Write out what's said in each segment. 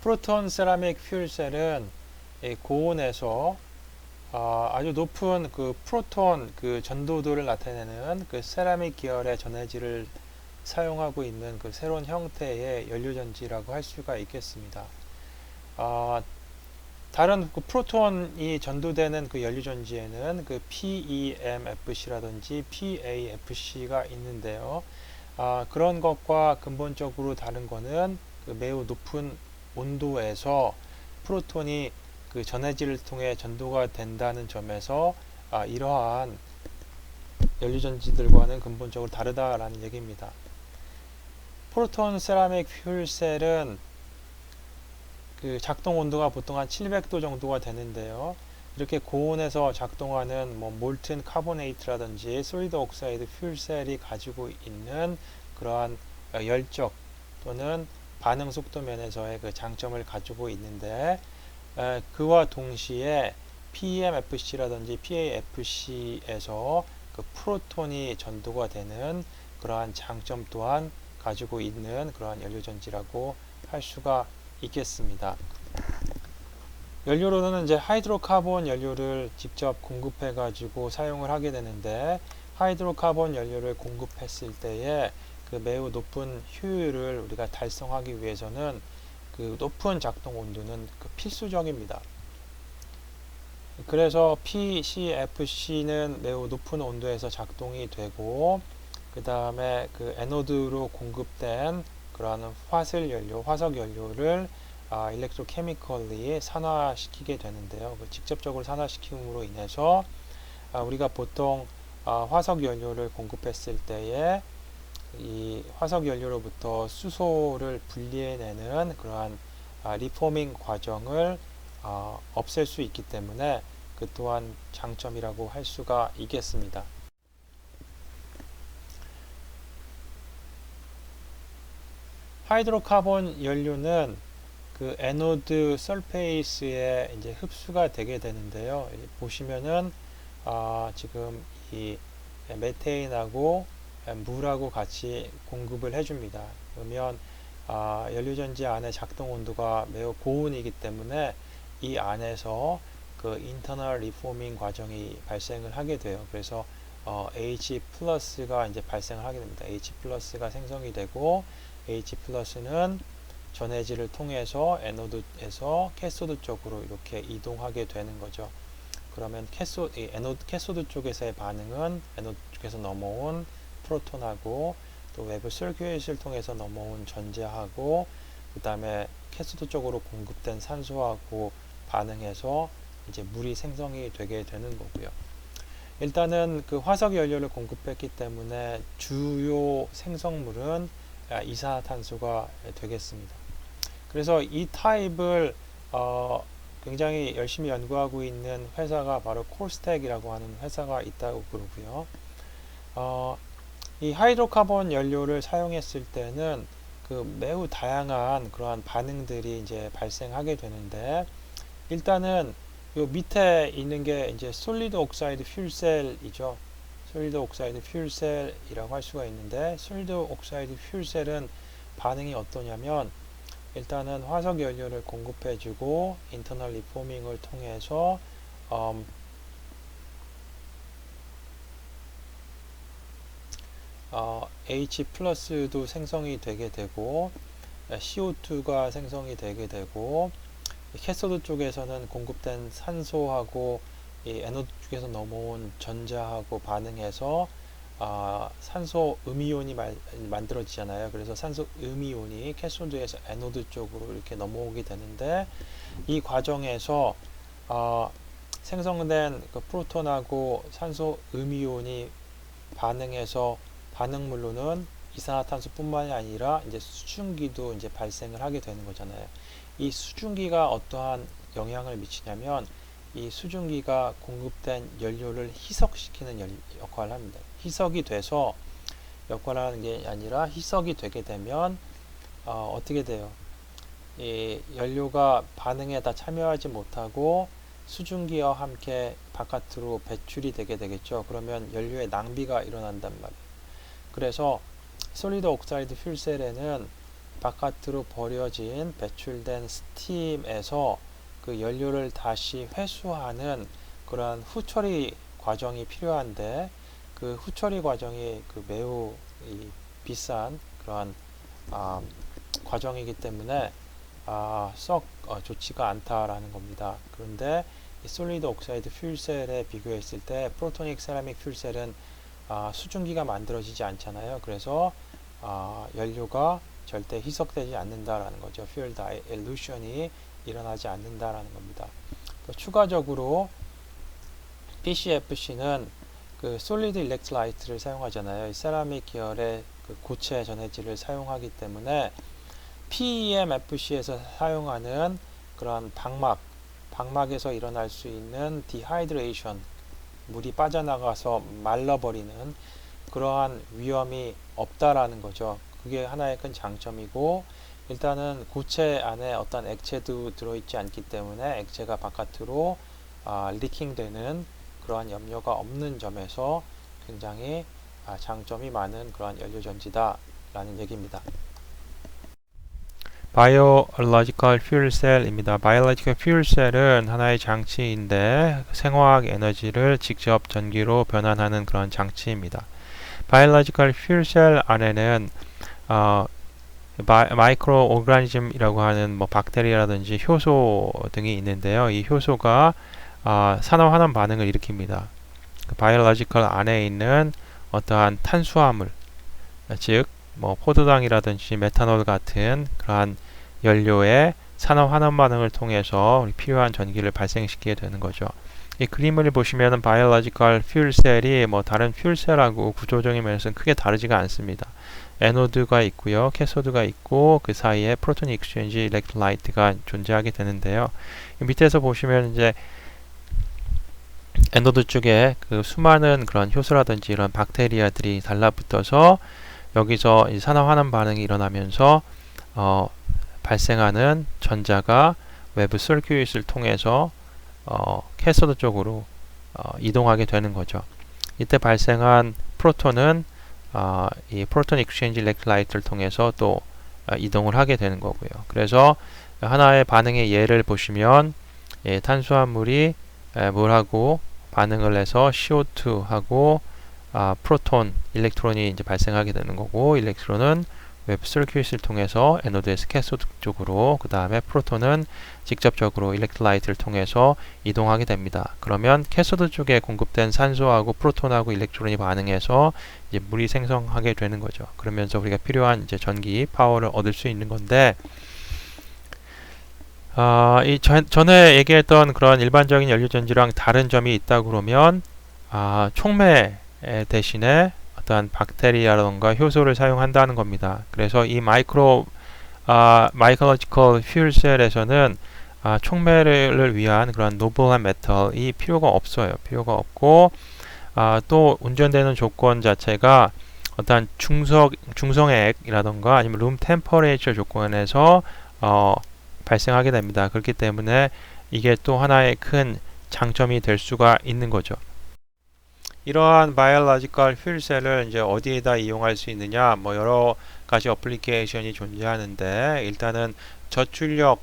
프로톤 세라믹 퓨얼셀은 고온에서 아주 높은 그 프로톤 그 전도도를 나타내는 그 세라믹 계열의 전해질을 사용하고 있는 그 새로운 형태의 연료전지라고 할 수가 있겠습니다. 다른 그 프로톤이 전도되는 그 연료전지에는 그 PEMFC라든지 PAFC가 있는데요. 그런 것과 근본적으로 다른 거는 그 매우 높은 온도에서 프로톤이 그 전해질을 통해 전도가 된다는 점에서 이러한 연료전지들과는 근본적으로 다르다라는 얘기입니다. 프로톤 세라믹 퓨얼셀은 그 작동 온도가 보통 한 700도 정도가 되는데요. 이렇게 고온에서 작동하는 뭐 몰튼 카보네이트라든지 솔리드 옥사이드 퓨얼셀이 가지고 있는 그러한 열적 또는 반응 속도 면에서의 그 장점을 가지고 있는데, 그와 동시에 PEMFC라든지 PAFC에서 그 프로톤이 전도가 되는 그러한 장점 또한 가지고 있는 그러한 연료전지라고 할 수가 있겠습니다. 연료로는 이제 하이드로카본 연료를 직접 공급해 가지고 사용을 하게 되는데, 하이드로카본 연료를 공급했을 때에 그 매우 높은 효율을 우리가 달성하기 위해서는 그 높은 작동 온도는 그 필수적입니다. 그래서 PCFC는 매우 높은 온도에서 작동이 되고, 그 다음에 그 에노드로 공급된 그러한 화석 연료를 일렉트로케미컬리 산화시키게 되는데요. 그 직접적으로 산화시킴으로 인해서 우리가 보통 화석 연료를 공급했을 때에 이 화석 연료로부터 수소를 분리해내는 그러한 리포밍 과정을 없앨 수 있기 때문에 그 또한 장점이라고 할 수가 있겠습니다. 하이드로카본 연료는 그 에노드 설페이스에 이제 흡수가 되게 되는데요. 보시면은 지금 이 메테인하고 물하고 같이 공급을 해줍니다. 그러면 연료전지 안에 작동 온도가 매우 고온이기 때문에 이 안에서 그 인터널 리포밍 과정이 발생을 하게 돼요. 그래서 H 플러스가 이제 발생을 하게 됩니다. H 플러스가 생성이 되고, H 플러스는 전해질을 통해서 에노드에서 캐소드 쪽으로 이렇게 이동하게 되는 거죠. 그러면 캐소드 쪽에서의 반응은 에노드 쪽에서 넘어온 프로톤하고 또 외부 서큐릿을 통해서 넘어온 전자하고 그 다음에 캐소드 쪽으로 공급된 산소하고 반응해서 이제 물이 생성이 되게 되는 거고요. 일단은 그 화석 연료를 공급했기 때문에 주요 생성물은 이산화탄소가 되겠습니다. 그래서 이 타입을 굉장히 열심히 연구하고 있는 회사가 바로 콜스텍이라고 하는 회사가 있다고 그러고요. 이 하이드로카본 연료를 사용했을 때는 그 매우 다양한 그러한 반응들이 이제 발생하게 되는데, 일단은 요 밑에 있는 게 이제 솔리드 옥사이드 퓨얼셀이죠. 솔리드 옥사이드 퓨얼셀이라고 할 수가 있는데, 솔리드 옥사이드 퓨얼셀은 반응이 어떠냐면, 일단은 화석 연료를 공급해주고 인터널 리포밍을 통해서 H 플러스도 생성이 되게 되고 CO2가 생성이 되게 되고, 캐소드 쪽에서는 공급된 산소하고 이 에노드 쪽에서 넘어온 전자하고 반응해서 산소 음이온이 만들어지잖아요. 그래서 산소 음이온이 캐소드에서 에노드 쪽으로 이렇게 넘어오게 되는데, 이 과정에서 생성된 그 프로톤하고 산소 음이온이 반응해서 반응물로는 이산화탄소뿐만이 아니라 이제 수증기도 이제 발생을 하게 되는 거잖아요. 이 수증기가 어떠한 영향을 미치냐면, 이 수증기가 공급된 연료를 희석시키는 역할을 합니다. 희석이 돼서 역할을 하는 게 아니라 희석이 되게 되면 어떻게 돼요? 이 연료가 반응에 다 참여하지 못하고 수증기와 함께 바깥으로 배출이 되게 되겠죠. 그러면 연료의 낭비가 일어난단 말이에요. 그래서 솔리드 옥사이드 퓨얼셀에는 바깥으로 버려진 배출된 스팀에서 그 연료를 다시 회수하는 그런 후처리 과정이 필요한데, 그 후처리 과정이 그 매우 비싼 그런 과정이기 때문에 썩 좋지가 않다라는 겁니다. 그런데 이 솔리드 옥사이드 퓨얼셀에 비교했을 때 프로토닉 세라믹 퓨얼셀은 수증기가 만들어지지 않잖아요. 그래서 연료가 절대 희석되지 않는다라는 거죠. 퓨얼 다일루션이 일어나지 않는다라는 겁니다. 또 추가적으로 PCFC는 그 솔리드 일렉트라이트를 사용하잖아요. 세라믹 계열의 그 고체 전해질을 사용하기 때문에 PEMFC에서 사용하는 그런 방막에서 일어날 수 있는 디하이드레이션, 물이 빠져나가서 말라버리는 그러한 위험이 없다라는 거죠. 그게 하나의 큰 장점이고, 일단은 고체 안에 어떤 액체도 들어있지 않기 때문에 액체가 바깥으로 리킹되는 그러한 염려가 없는 점에서 굉장히 장점이 많은 그러한 연료전지다 라는 얘기입니다. 바이오로지컬 퓨얼셀입니다. 바이오로지컬 퓨얼셀은 하나의 장치인데 생화학 에너지를 직접 전기로 변환하는 그런 장치입니다. 바이오로지컬 퓨얼셀 안에는 마이크로 오르가니즘이라고 하는 뭐 박테리아라든지 효소 등이 있는데요. 이 효소가 산화환원 반응을 일으킵니다. 바이오로지컬 안에 있는 어떠한 탄수화물, 즉 뭐 포도당이라든지 메탄올 같은 그러한 연료의 산화환원 반응을 통해서 필요한 전기를 발생시키게 되는 거죠. 이 그림을 보시면 바이오로지컬 퓨얼셀이 뭐 다른 퓨얼셀하고 구조적인 면에서는 크게 다르지가 않습니다. 에노드가 있고요, 캐소드가 있고 그 사이에 프로톤 익스체인지 일렉트라이트가 존재하게 되는데요. 밑에서 보시면 이제 에노드 쪽에 그 수많은 그런 효소라든지 이런 박테리아들이 달라붙어서 여기서 산화환원 반응이 일어나면서 발생하는 전자가 외부 서큐it을 통해서 캐소드 쪽으로 이동하게 되는 거죠. 이때 발생한 프로톤은 이 프로톤 익스체인지 일렉트라이트를 통해서 또 이동을 하게 되는 거고요. 그래서 하나의 반응의 예를 보시면 탄수화물이 물하고 반응을 해서 CO2하고 프로톤, 일렉트론이 이제 발생하게 되는 거고, 일렉트론은 웹 서큐it을 통해서 에노드에서 캐소드 쪽으로, 그 다음에 프로톤은 직접적으로 일렉트라이트를 통해서 이동하게 됩니다. 그러면 캐소드 쪽에 공급된 산소하고 프로톤하고 일렉트론이 반응해서 이제 물이 생성하게 되는 거죠. 그러면서 우리가 필요한 이제 전기, 파워를 얻을 수 있는 건데, 전에 얘기했던 그런 일반적인 연료전지랑 다른 점이 있다 그러면 촉매 대신에 어떠한 박테리아라던가 효소를 사용한다는 겁니다. 그래서 이 마이크로로지컬 퓨얼셀에서는 촉매를 위한 그런 노블한 메탈이 필요가 없어요. 필요가 없고 또 운전되는 조건 자체가 어떠한 중성액이라던가 아니면 룸 템퍼레이처 조건에서 발생하게 됩니다. 그렇기 때문에 이게 또 하나의 큰 장점이 될 수가 있는 거죠. 이러한 바이오로지컬 퓨얼셀을 이제 어디에다 이용할 수 있느냐, 뭐 여러 가지 어플리케이션이 존재하는데, 일단은 저출력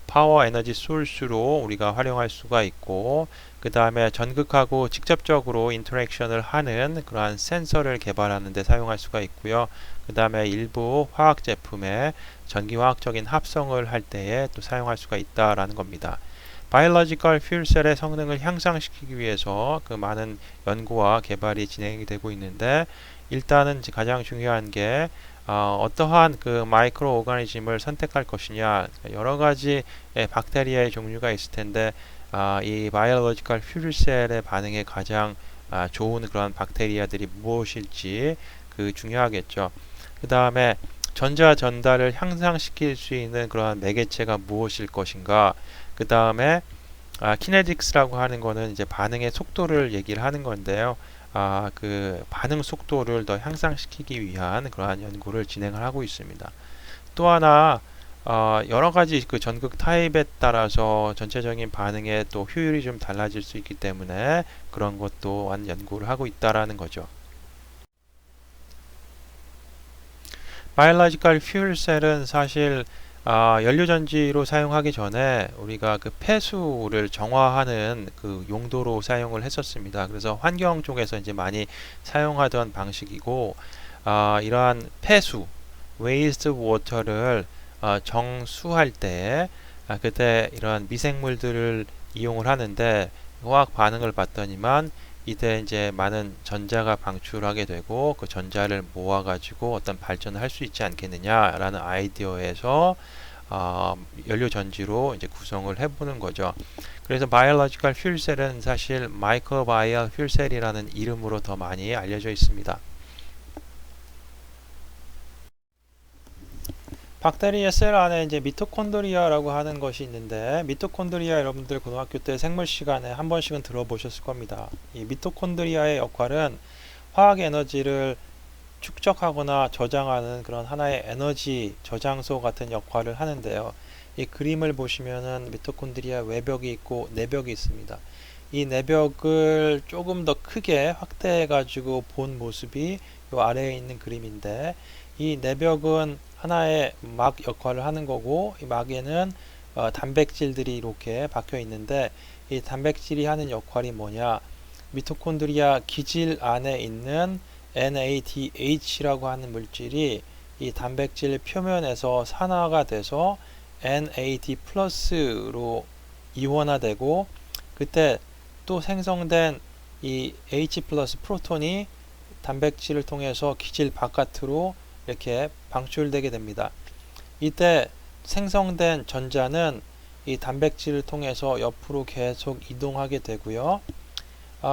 파워 에너지 소스로 우리가 활용할 수가 있고, 그 다음에 전극하고 직접적으로 인터랙션을 하는 그러한 센서를 개발하는 데 사용할 수가 있고요. 그 다음에 일부 화학 제품에 전기화학적인 합성을 할 때에 또 사용할 수가 있다라는 겁니다. 바이오로지컬 퓨얼셀의 성능을 향상시키기 위해서 그 많은 연구와 개발이 진행이 되고 있는데, 일단은 가장 중요한 게 어떠한 그 마이크로 오가니즘을 선택할 것이냐, 여러 가지 박테리아의 종류가 있을 텐데 이 바이오로지컬 퓨얼셀의 반응에 가장 좋은 그런 박테리아들이 무엇일지 그 중요하겠죠. 그 다음에 전자 전달을 향상시킬 수 있는 그런 매개체가 무엇일 것인가. 그 다음에 키네틱스라고 하는 거는 이제 반응의 속도를 얘기를 하는 건데요. 그 반응 속도를 더 향상시키기 위한 그러한 연구를 진행을 하고 있습니다. 또 하나 여러 가지 그 전극 타입에 따라서 전체적인 반응의 또 효율이 좀 달라질 수 있기 때문에 그런 것 또한 연구를 하고 있다라는 거죠. 바이올로지컬 퓨얼 셀은 사실 연료전지로 사용하기 전에 우리가 그 폐수를 정화하는 그 용도로 사용을 했었습니다. 그래서 환경 쪽에서 이제 많이 사용하던 방식이고, 이러한 폐수, waste water를 정수할 때 그때 이런 미생물들을 이용을 하는데 화학 반응을 봤더니만 이때 이제 많은 전자가 방출하게 되고 그 전자를 모아가지고 어떤 발전을 할 수 있지 않겠느냐라는 아이디어에서 연료 전지로 이제 구성을 해보는 거죠. 그래서 바이올로지컬 퓨얼셀은 사실 마이크로바이얼 퓨얼셀이라는 이름으로 더 많이 알려져 있습니다. 박테리아 셀 안에 이제 미토콘드리아라고 하는 것이 있는데, 미토콘드리아 여러분들 고등학교 때 생물 시간에 한 번씩은 들어보셨을 겁니다. 이 미토콘드리아의 역할은 화학 에너지를 축적하거나 저장하는 그런 하나의 에너지 저장소 같은 역할을 하는데요. 이 그림을 보시면은 미토콘드리아 외벽이 있고 내벽이 있습니다. 이 내벽을 조금 더 크게 확대해 가지고 본 모습이 이 아래에 있는 그림인데, 이 내벽은 하나의 막 역할을 하는 거고, 이 막에는 단백질들이 이렇게 박혀 있는데, 이 단백질이 하는 역할이 뭐냐, 미토콘드리아 기질 안에 있는 NADH라고 하는 물질이 이 단백질 표면에서 산화가 돼서 NAD 플러스로 이원화되고, 그때 또 생성된 이 H 플러스 프로톤이 단백질을 통해서 기질 바깥으로 이렇게 방출되게 됩니다. 이때 생성된 전자는 이 단백질을 통해서 옆으로 계속 이동하게 되고요.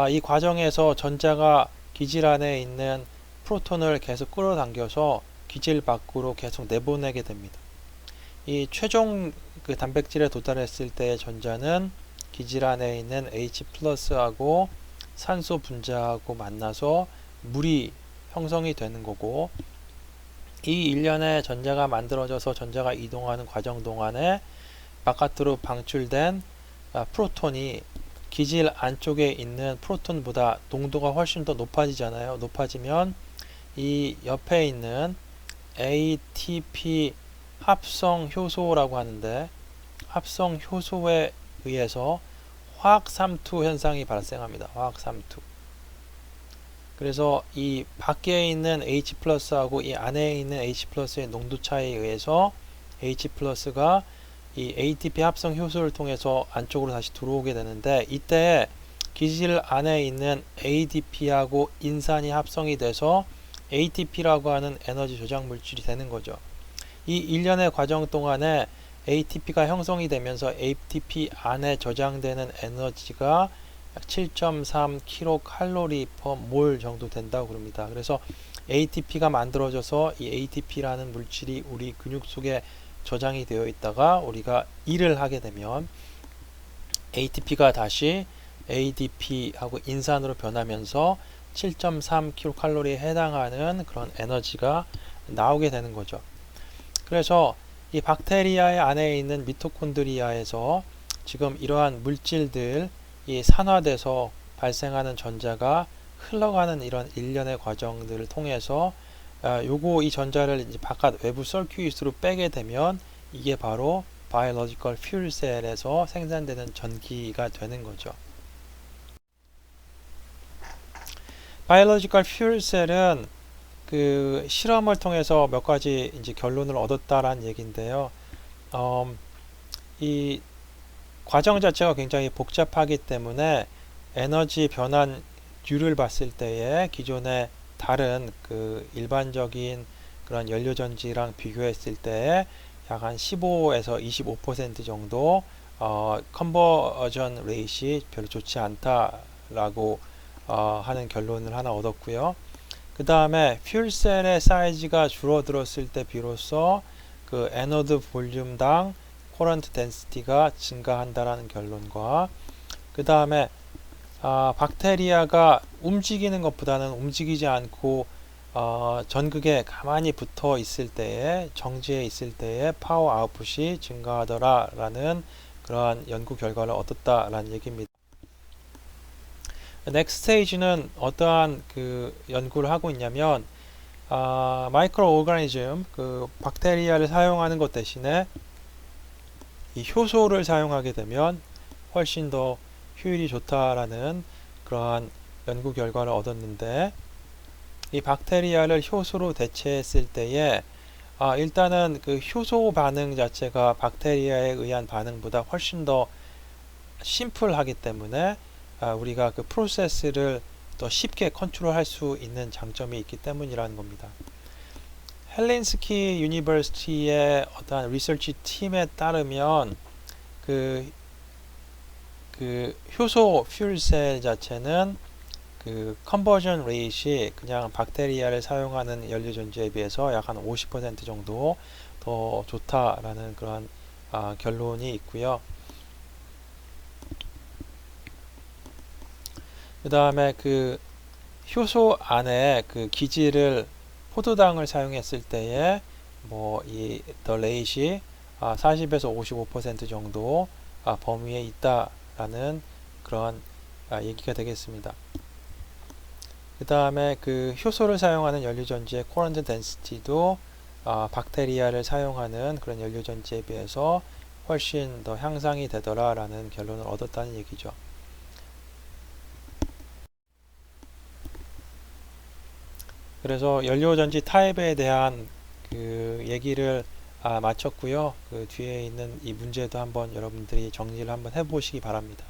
이 과정에서 전자가 기질 안에 있는 프로톤을 계속 끌어당겨서 기질 밖으로 계속 내보내게 됩니다. 이 최종 그 단백질에 도달했을 때의 전자는 기질 안에 있는 H 플러스하고 산소 분자하고 만나서 물이 형성이 되는 거고, 이 일련의 전자가 만들어져서 전자가 이동하는 과정 동안에 바깥으로 방출된 프로톤이 기질 안쪽에 있는 프로톤보다 농도가 훨씬 더 높아지잖아요. 높아지면 이 옆에 있는 ATP 합성 효소라고 하는데, 합성 효소에 의해서 화학 삼투 현상이 발생합니다. 화학 삼투. 그래서 이 밖에 있는 H 플러스하고 이 안에 있는 H 플러스의 농도 차이에 의해서 H 플러스가 이 ATP 합성 효소를 통해서 안쪽으로 다시 들어오게 되는데, 이때 기질 안에 있는 ADP하고 인산이 합성이 돼서 ATP라고 하는 에너지 저장 물질이 되는 거죠. 이 일련의 과정 동안에 ATP가 형성이 되면서 ATP 안에 저장되는 에너지가 약 7.3 kcal/mol 정도 된다고 그럽니다. 그래서 ATP가 만들어져서 이 ATP라는 물질이 우리 근육 속에 저장이 되어 있다가 우리가 일을 하게 되면 ATP가 다시 ADP하고 인산으로 변하면서 7.3 kcal에 해당하는 그런 에너지가 나오게 되는 거죠. 그래서 이 박테리아의 안에 있는 미토콘드리아에서 지금 이러한 물질들 이 산화돼서 발생하는 전자가 흘러가는 이런 일련의 과정들을 통해서 이 전자를 이제 바깥 외부 서큐it으로 빼게 되면 이게 바로 바이올로지컬 퓨얼 셀에서 생산되는 전기가 되는 거죠. 바이올로지컬 퓨얼 셀은 그 실험을 통해서 몇 가지 이제 결론을 얻었다라는 얘기인데요. 이 과정 자체가 굉장히 복잡하기 때문에 에너지 변환율을 봤을 때에 기존의 다른 그 일반적인 그런 연료전지랑 비교했을 때 약 한 15에서 25% 정도 컨버전 레이트이 별로 좋지 않다라고 하는 결론을 하나 얻었고요. 그 다음에 퓨얼셀의 사이즈가 줄어들었을 때 비로소 그 에너드 볼륨당 코런트 덴시티가 증가한다라는 결론과, 그 다음에 박테리아가 움직이는 것보다는 움직이지 않고 전극에 가만히 붙어 있을 때에, 정지해 있을 때에 파워 아웃풋이 증가하더라라는 그러한 연구 결과를 얻었다라는 얘기입니다. 넥스트 스테이지는 어떠한 그 연구를 하고 있냐면 마이크로 오가니즘, 그 박테리아를 사용하는 것 대신에 이 효소를 사용하게 되면 훨씬 더 효율이 좋다라는 그러한 연구 결과를 얻었는데, 이 박테리아를 효소로 대체했을 때에 일단은 그 효소 반응 자체가 박테리아에 의한 반응보다 훨씬 더 심플하기 때문에 우리가 그 프로세스를 더 쉽게 컨트롤할 수 있는 장점이 있기 때문이라는 겁니다. 헬린스키 유니버시티의 어떤 리서치 팀에 따르면 그 효소 퓨얼셀 자체는 그 컨버전 레이트이 그냥 박테리아를 사용하는 연료전지에 비해서 약 한 50% 정도 더 좋다라는 그런 결론이 있고요. 그 다음에 그 효소 안에 그 기질을 포도당을 사용했을 때에 뭐 이 더 레이시 40에서 55% 정도 범위에 있다라는 그런 얘기가 되겠습니다. 그 다음에 그 효소를 사용하는 연료전지의 코런트 덴시티도 박테리아를 사용하는 그런 연료전지에 비해서 훨씬 더 향상이 되더라라는 결론을 얻었다는 얘기죠. 그래서 연료전지 타입에 대한 그 얘기를 마쳤고요. 그 뒤에 있는 이 문제도 한번 여러분들이 정리를 한번 해보시기 바랍니다.